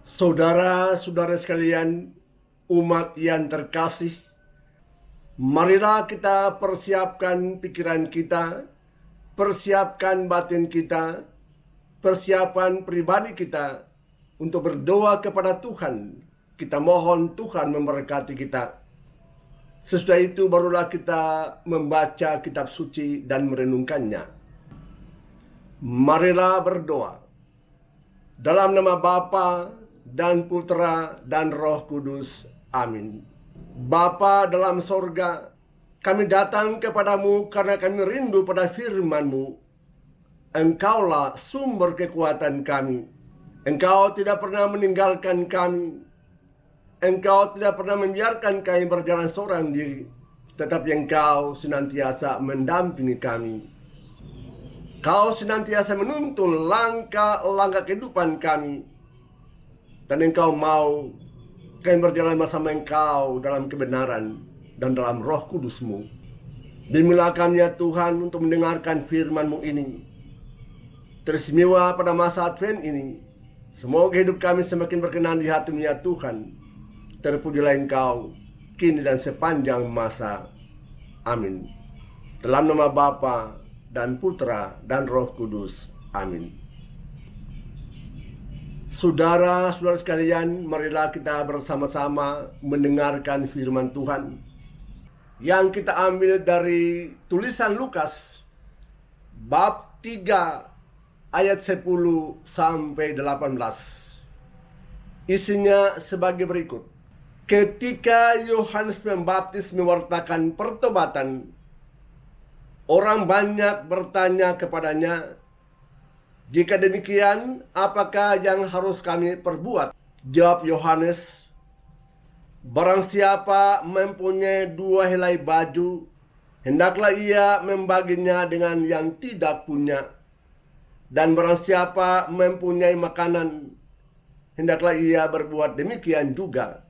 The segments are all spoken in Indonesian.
Saudara-saudara sekalian, umat yang terkasih, marilah kita persiapkan pikiran kita, persiapkan batin kita, persiapan pribadi kita untuk berdoa kepada Tuhan. Kita mohon Tuhan memberkati kita. Sesudah itu barulah kita membaca kitab suci dan merenungkannya. Marilah berdoa. Dalam nama Bapa dan Putra dan Roh Kudus. Amin. Bapa dalam sorga, kami datang kepadamu karena kami rindu pada firman-Mu. Engkaulah sumber kekuatan kami. Engkau tidak pernah meninggalkan kami. Engkau tidak pernah membiarkan kami berjalan seorang diri, tetapi Engkau senantiasa mendampingi kami. Kau senantiasa menuntun langkah-langkah kehidupan kami. Dan Engkau mau kami berjalan bersama Engkau dalam kebenaran dan dalam Roh Kudus-Mu. Bimbinglah kami ya Tuhan untuk mendengarkan firman-Mu ini. Teristimewa pada masa Advent ini. Semoga hidup kami semakin berkenan di hati-Mu ya Tuhan. Terpujilah Engkau kini dan sepanjang masa. Amin. Dalam nama Bapa dan Putra dan Roh Kudus. Amin. Saudara-saudara sekalian, marilah kita bersama-sama mendengarkan firman Tuhan yang kita ambil dari tulisan Lukas bab 3 ayat 10 sampai 18. Isinya sebagai berikut. Ketika Yohanes Pembaptis mewartakan pertobatan, orang banyak bertanya kepadanya, "Jika demikian, apakah yang harus kami perbuat?" Jawab Yohanes, "Barang siapa mempunyai 2 helai baju, hendaklah ia membaginya dengan yang tidak punya. Dan barang siapa mempunyai makanan, hendaklah ia berbuat demikian juga."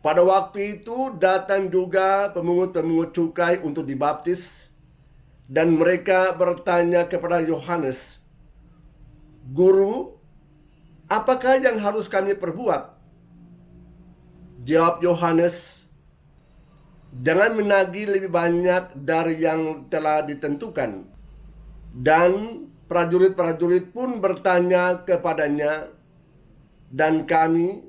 Pada waktu itu datang juga pemungut-pemungut cukai untuk dibaptis, dan mereka bertanya kepada Yohanes, "Guru, apakah yang harus kami perbuat?" Jawab Yohanes, "Jangan menagih lebih banyak dari yang telah ditentukan." Dan prajurit-prajurit pun bertanya kepadanya, "Dan kami,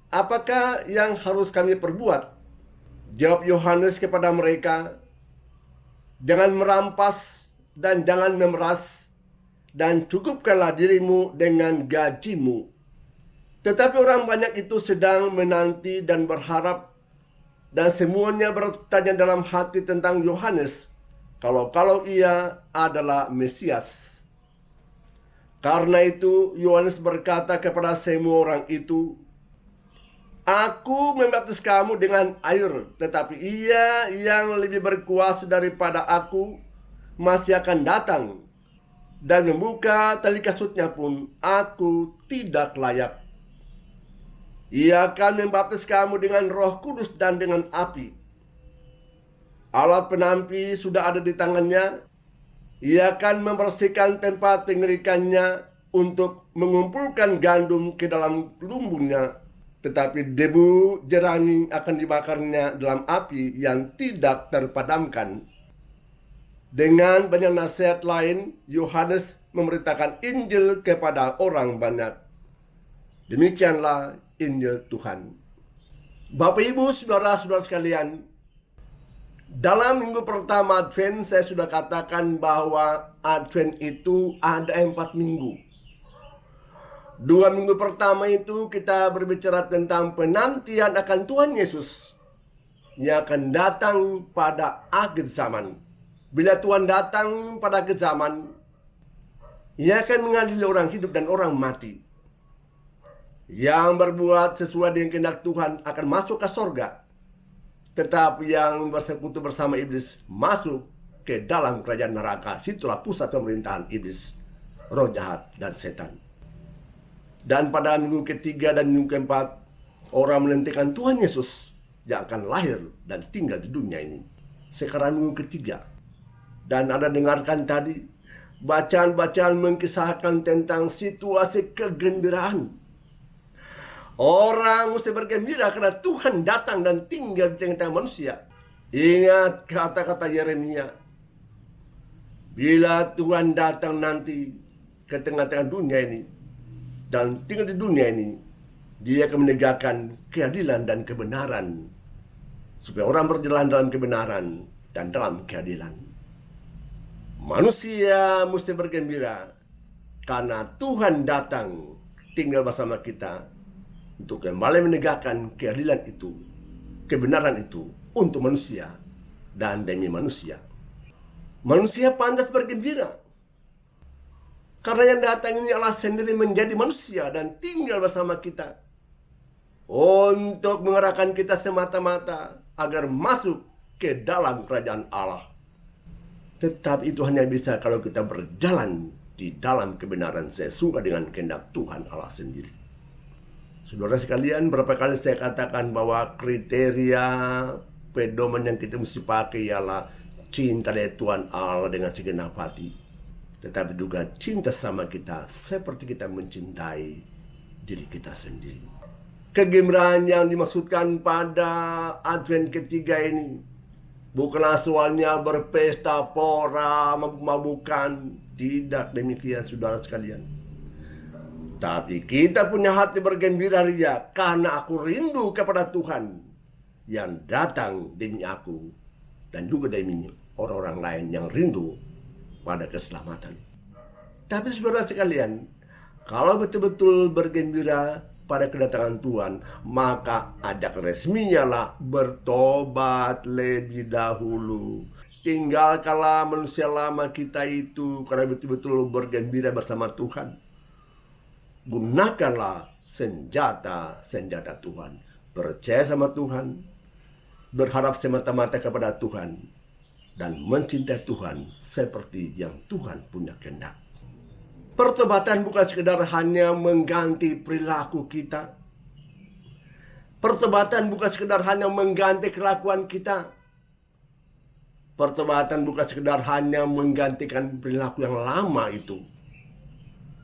apakah yang harus kami perbuat?" Jawab Yohanes kepada mereka, "Jangan merampas dan jangan memeras, dan cukupkanlah dirimu dengan gajimu." Tetapi orang banyak itu sedang menanti dan berharap, dan semuanya bertanya dalam hati tentang Yohanes, kalau ia adalah Mesias. Karena itu Yohanes berkata kepada semua orang itu, "Aku membaptis kamu dengan air, tetapi Ia yang lebih berkuasa daripada aku masih akan datang, dan membuka tali kasutnya pun aku tidak layak. Ia akan membaptis kamu dengan Roh Kudus dan dengan api. Alat penampi sudah ada di tangannya. Ia akan membersihkan tempat pengerikannya untuk mengumpulkan gandum ke dalam lumbungnya, tetapi debu jerami akan dibakarnya dalam api yang tidak terpadamkan." Dengan banyak nasihat lain, Yohanes memberitakan Injil kepada orang banyak. Demikianlah Injil Tuhan. Bapak, Ibu, saudara-saudara sekalian, dalam minggu pertama Advent saya sudah katakan bahwa Advent itu ada 4 minggu. 2 minggu pertama itu kita berbicara tentang penantian akan Tuhan Yesus yang akan datang pada akhir zaman. Bila Tuhan datang pada akhir zaman, Ia akan mengadili orang hidup dan orang mati. Yang berbuat sesuai dengan kehendak Tuhan akan masuk ke sorga, tetapi yang bersekutu bersama iblis masuk ke dalam kerajaan neraka. Situlah pusat pemerintahan iblis, roh jahat dan setan. Dan pada minggu ketiga dan minggu keempat, orang menantikan Tuhan Yesus yang akan lahir dan tinggal di dunia ini. Sekarang minggu ketiga. Dan Anda dengarkan tadi, bacaan-bacaan mengkisahkan tentang situasi kegembiraan Orang mesti bergembira karena Tuhan datang dan tinggal di tengah-tengah manusia. Ingat kata-kata Yeremia. Bila Tuhan datang nanti ke tengah-tengah dunia ini dan tinggal di dunia ini, Dia akan menegakkan keadilan dan kebenaran supaya orang berjalan dalam kebenaran dan dalam keadilan. Manusia mesti bergembira karena Tuhan datang tinggal bersama kita untuk kembali menegakkan keadilan itu, kebenaran itu untuk manusia dan demi manusia. Manusia pantas bergembira karena yang datang ini Allah sendiri menjadi manusia dan tinggal bersama kita untuk mengerahkan kita semata-mata agar masuk ke dalam kerajaan Allah. Tetapi itu hanya bisa kalau kita berjalan di dalam kebenaran sesuai dengan kehendak Tuhan Allah sendiri. Saudara sekalian, berapa kali saya katakan bahwa kriteria pedoman yang kita mesti pakai ialah cinta dari Tuhan Allah dengan segenap hati, tetapi juga cinta sama kita seperti kita mencintai diri kita sendiri. Kegembiraan yang dimaksudkan pada Advent ketiga ini bukanlah soalnya berpesta pora, mabuk-mabukan. Tidak demikian, saudara sekalian. Tapi kita punya hati bergembira ria karena aku rindu kepada Tuhan yang datang demi aku dan juga demi orang-orang lain yang rindu pada keselamatan. Tapi saudara sekalian, kalau betul-betul bergembira pada kedatangan Tuhan, maka ada resminya lah bertobat lebih dahulu. Tinggalkanlah manusia lama kita itu karena betul-betul bergembira bersama Tuhan. Gunakanlah senjata Tuhan. Percaya sama Tuhan, berharap semata-mata kepada Tuhan, dan mencintai Tuhan seperti yang Tuhan punya kehendak. Pertobatan bukan sekedar hanya mengganti perilaku kita. Pertobatan bukan sekedar hanya mengganti kelakuan kita. Pertobatan bukan sekedar hanya menggantikan perilaku yang lama itu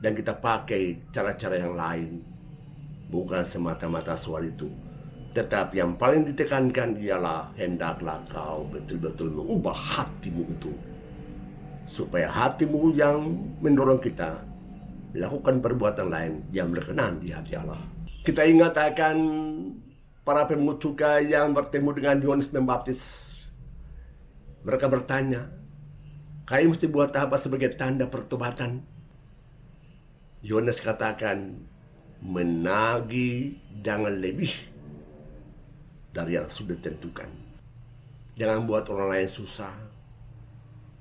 dan kita pakai cara-cara yang lain. Bukan semata-mata soal itu, tetapi yang paling ditekankan ialah hendaklah kau betul-betul mengubah hatimu itu, supaya hatimu yang mendorong kita melakukan perbuatan lain yang berkenan di hati Allah. Kita ingat akan para pemungut cukai yang bertemu dengan Yohanes Pembaptis. Mereka bertanya, "Kau mesti buat apa sebagai tanda pertobatan?" Yohanes katakan, menagih jangan lebih dari yang sudah ditentukan. Jangan buat orang lain susah.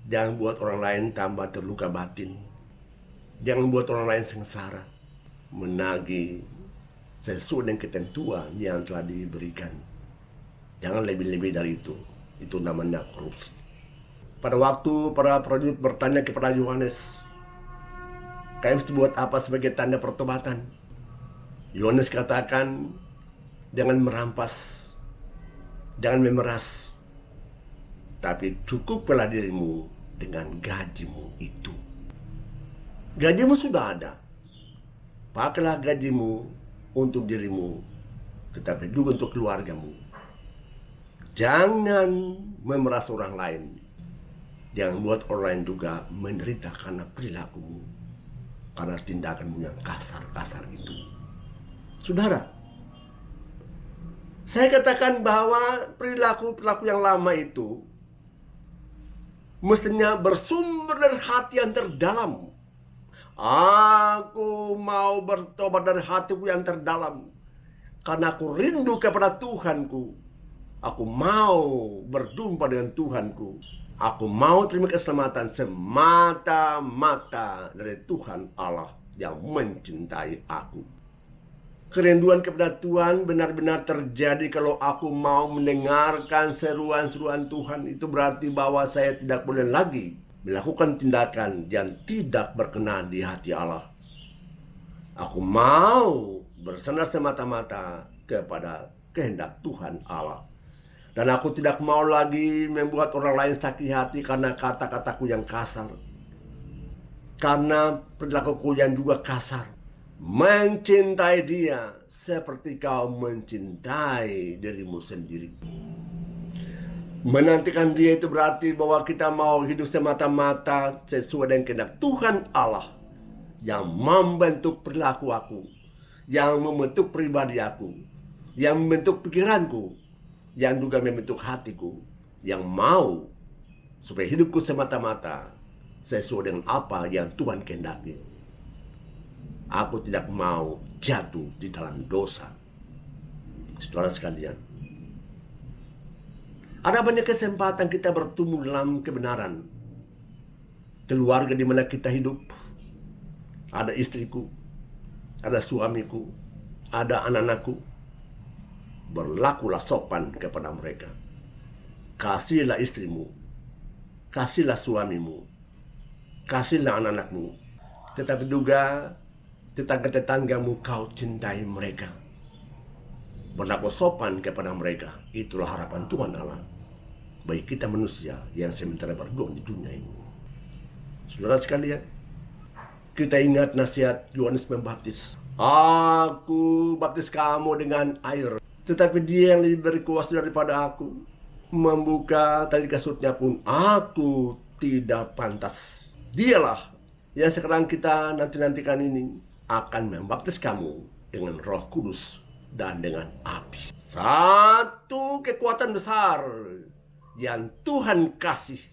Jangan buat orang lain tambah terluka batin. Jangan buat orang lain sengsara. Menagih sesuai dengan ketentuan yang telah diberikan. Jangan lebih-lebih dari itu. Itu namanya korupsi. Pada waktu para prajurit bertanya kepada Yohanes, "Kau mesti buat apa sebagai tanda pertobatan?" Yohanes katakan, "Jangan merampas, jangan memeras, tapi cukupkanlah dirimu dengan gajimu itu." Gajimu sudah ada. Pakailah gajimu untuk dirimu, tetapi juga untuk keluargamu. Jangan memeras orang lain. Jangan buat orang lain juga menderita karena perilakumu, karena tindakanmu yang kasar-kasar itu. Saudara, saya katakan bahwa perilaku-perilaku yang lama itu mestinya bersumber dari hati yang terdalam. Aku mau bertobat dari hatiku yang terdalam karena aku rindu kepada Tuhanku. Aku mau berjumpa dengan Tuhanku. Aku mau terima keselamatan semata-mata dari Tuhan Allah yang mencintai aku. Kerinduan kepada Tuhan benar-benar terjadi kalau aku mau mendengarkan seruan-seruan Tuhan. Itu berarti bahwa saya tidak boleh lagi melakukan tindakan yang tidak berkenan di hati Allah. Aku mau bersandar semata-mata kepada kehendak Tuhan Allah. Dan aku tidak mau lagi membuat orang lain sakit hati karena kata-kataku yang kasar, karena perilakuku yang juga kasar. mencintai dia seperti kau mencintai dirimu sendiri. Menantikan dia itu berarti bahwa kita mau hidup semata-mata sesuai dengan kehendak Tuhan Allah yang membentuk perilaku aku, yang membentuk pribadi aku, yang membentuk pikiranku, yang juga membentuk hatiku, yang mau supaya hidupku semata-mata sesuai dengan apa yang Tuhan kehendaki. Aku tidak mau jatuh di dalam dosa. Saudara sekalian, ada banyak kesempatan kita bertumbuh dalam kebenaran. Keluarga di mana kita hidup, ada istriku, ada suamiku, ada anak-anakku. Berlakulah sopan kepada mereka. Kasihlah istrimu, kasihlah suamimu, kasihlah anak-anakmu. Tetapi juga tetangga-tetanggamu kau cintai mereka. Berlaku sopan kepada mereka. Itulah harapan Tuhan Allah bagi kita manusia yang sementara berjuang di dunia ini. Saudara sekalian, kita ingat nasihat Yohanes Pembaptis. Aku baptis kamu dengan air, tetapi dia yang lebih berkuasa daripada aku. Membuka tali kasutnya pun aku tidak pantas. Dialah yang sekarang kita nanti-nantikan ini akan membaptis kamu dengan Roh Kudus dan dengan api. Satu kekuatan besar yang Tuhan kasih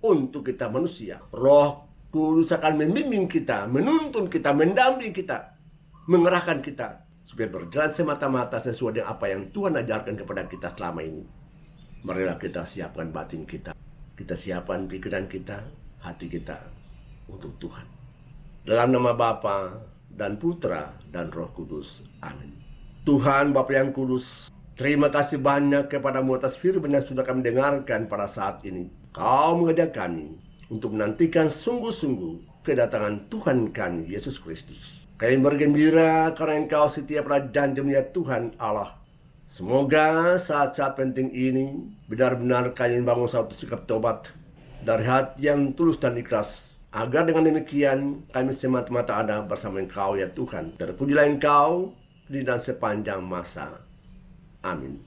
untuk kita manusia. Roh Kudus akan membimbing kita, menuntun kita, mendampingi kita, mengerahkan kita supaya berjalan semata-mata sesuai dengan apa yang Tuhan ajarkan kepada kita selama ini. Marilah kita siapkan batin kita, kita siapkan pikiran kita, hati kita untuk Tuhan. Dalam nama Bapa dan Putra dan Roh Kudus. Amin. Tuhan Bapa yang kudus, terima kasih banyak kepadamu atas firman yang sudah kami dengarkan pada saat ini. Kau mengajak kami untuk menantikan sungguh-sungguh kedatangan Tuhan kami, Yesus Kristus. Kami bergembira karena Engkau setia pada janji-Mu ya Tuhan Allah. Semoga saat-saat penting ini benar-benar kami bangun satu sikap tobat dari hati yang tulus dan ikhlas. Agar dengan demikian kami semata-mata ada bersama Engkau ya Tuhan. Terpujilah Engkau di dan sepanjang masa. Amin.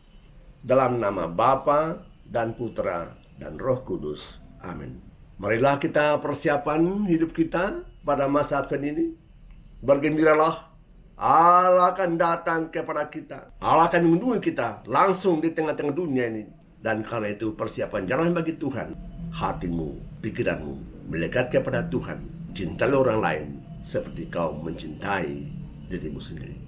Dalam nama Bapa dan Putra dan Roh Kudus. Amin. Marilah kita persiapan hidup kita pada masa Advent ini. Bergembiralah, Allah akan datang kepada kita. Allah akan mengunjungi kita langsung di tengah-tengah dunia ini. Dan karena itu persiapan jalan bagi Tuhan. Hatimu, pikiranmu melekat kepada Tuhan. Cintai orang lain seperti kau mencintai dirimu sendiri.